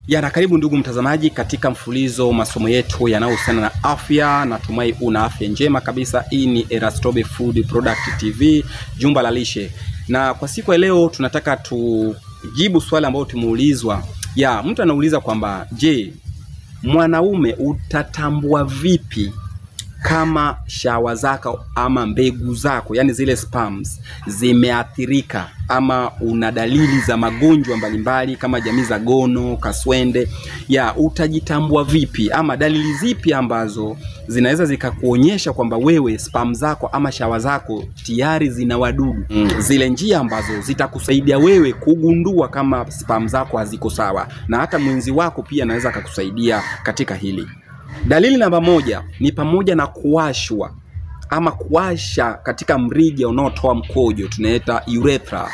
Na karibu ndugu mtazamaji katika mfulizo masomo yetu yanayohusiana na afya. Natumai una afya njema kabisa. Hii ni Erastobe Food Product TV, jumba la lishe. Na kwa siku ya leo tunataka tujibu swali ambalo tumeulizwa. Mtu anauliza kwamba je, mwanaume utatambua vipi kama shawa zako ama mbegu zako, yani zile sperms, zimeathirika ama una dalili za magonjwa mbalimbali kama jamii za gono, kaswende? Utajitambua vipi ama dalili zipi ambazo zinaweza zikakuonyesha kwamba wewe sperm zako ama shawa zako tayari zina wadudu? Zile njia ambazo zitakusaidia wewe kugundua kama sperm zako haziko sawa, na hata mwenzi wako pia anaweza akakusaidia katika hili. Dalili namba moja ni pamoja na kuwashwa ama kuwasha katika mrija unaotoa mkojo, tunaita urethra.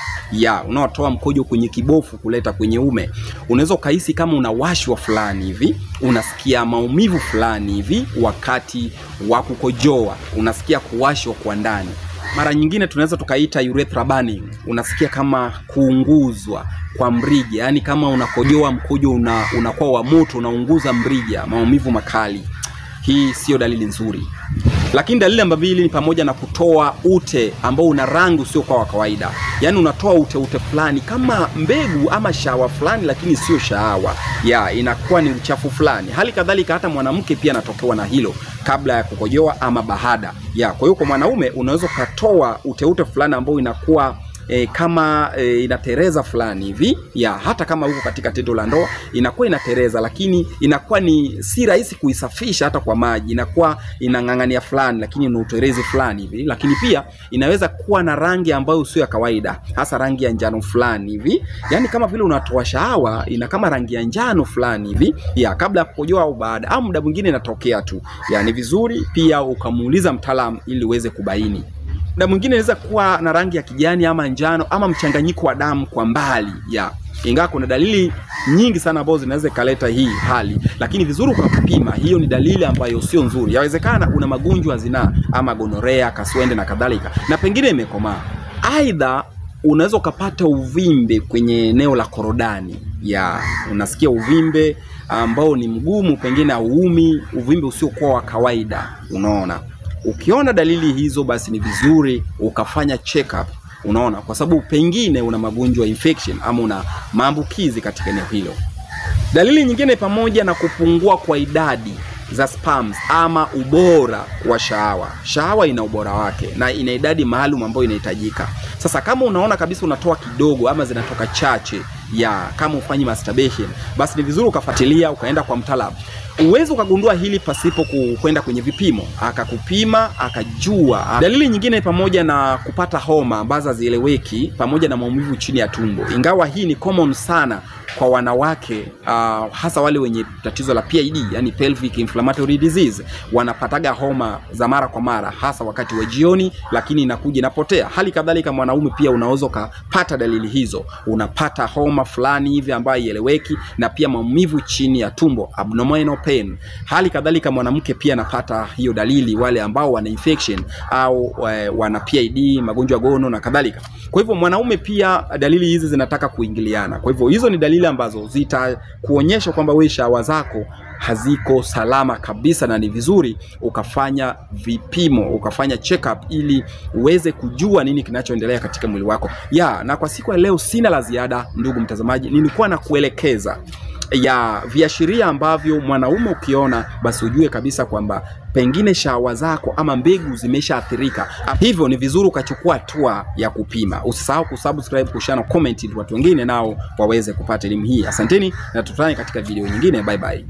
Unaotoa mkojo kwenye kibofu kuleta kwenye ume. Unaweza ukahisi kama unawashwa fulani hivi, unasikia maumivu fulani hivi wakati wa kukojoa, unasikia kuwashwa kwa ndani. Mara nyingine tunaweza tukaita urethra burning, unasikia kama kuunguzwa kwa mrija, yani kama unakojoa mkojo unakuwa wa moto, unaunguza mrija, maumivu makali. Hii sio dalili nzuri. Lakini dalili namba mbili ni pamoja na kutoa ute ambao una rangi usio kwa kawaida. Yani unatoa ute fulani kama mbegu ama shawa fulani, lakini sio shawa. Inakuwa ni uchafu fulani. Hali kadhalika hata mwanamke pia anatokewa na hilo kabla ya kukojoa ama baada. Kwa hiyo kwa mwanaume unaweza katoa ute fulani ambao inakuwa kama inatereza fulani hivi. Hata kama uko katika tendo la ndoa inakuwa inatereza, lakini inakuwa ni si rahisi kuisafisha hata kwa maji, inakuwa inang'ang'ania fulani, lakini ina uterezi fulani hivi. Lakini pia inaweza kuwa na rangi ambayo sio ya kawaida, hasa rangi ya njano fulani hivi, yani kama vile unatoa shawa ina kama rangi ya njano fulani hivi kabla ya kukojoa au baada, au muda mwingine inatokea tu. Ni vizuri pia ukamuuliza mtaalamu ili uweze kubaini. Na mwingine inaweza kuwa na rangi ya kijani ama njano ama mchanganyiko wa damu kwa mbali. Ingawa kuna dalili nyingi sana ambazo zinaweza kaleta hii hali, lakini vizuri ukapima. Hiyo ni dalili ambayo sio nzuri. Yawezekana una magonjwa zinaa ama gonorea, kaswende na kadhalika, na pengine imekomaa. Aidha unaweza ukapata uvimbe kwenye eneo la korodani. Unasikia uvimbe ambao ni mgumu, pengine hauumi, uvimbe usiokuwa wa kawaida. Unaona, ukiona dalili hizo basi ni vizuri ukafanya check up. Unaona, kwa sababu pengine una magonjwa infection ama una maambukizi katika eneo hilo. Dalili nyingine pamoja na kupungua kwa idadi za sperms ama ubora wa shawa. Shawa ina ubora wake na ina idadi maalum ambayo inahitajika. Sasa kama unaona kabisa unatoa kidogo ama zinatoka chache, kama ufanyi masturbation, basi ni vizuri ukafuatilia, ukaenda kwa mtaalamu. Uwezo ukagundua hili pasipo kwenda kwenye vipimo, akakupima akajua. Dalili nyingine pamoja na kupata homa ambazo hazieleweki pamoja na maumivu chini ya tumbo. Ingawa hii ni common sana kwa wanawake, hasa wale wenye tatizo la PID, yani pelvic inflammatory disease, wanapataga homa za mara kwa mara hasa wakati wa jioni, lakini inakuja inapotea. Hali kadhalika mwanaume pia unaweza kupata dalili hizo, unapata homa fulani hivi ambayo haieleweki, na pia maumivu chini ya tumbo, abdominal pain. Hali kadhalika mwanamke pia anapata hiyo dalili, wale ambao wana infection au wana PID, magonjwa gono na kadhalika. Kwa hivyo mwanaume pia dalili hizi zinataka kuingiliana. Kwa hivyo hizo ni dalili ambazo zitakuonyesha kwamba wewe shawa zako haziko salama kabisa, na ni vizuri ukafanya vipimo, ukafanya check up ili uweze kujua nini kinachoendelea katika mwili wako. Na kwa siku ya leo sina la ziada ndugu mtazamaji. Nilikuwa na kuelekeza viashiria ambavyo mwanaume ukiona basi ujue kabisa kwamba pengine shawa zako ama mbegu zimeshaathirika. Hivyo ni vizuri ukachukua hatua ya kupima. Usisahau kusubscribe, kushare na comment ili watu wengine nao waweze kupata elimu hii. Asanteni na tutane katika video nyingine. Bye bye.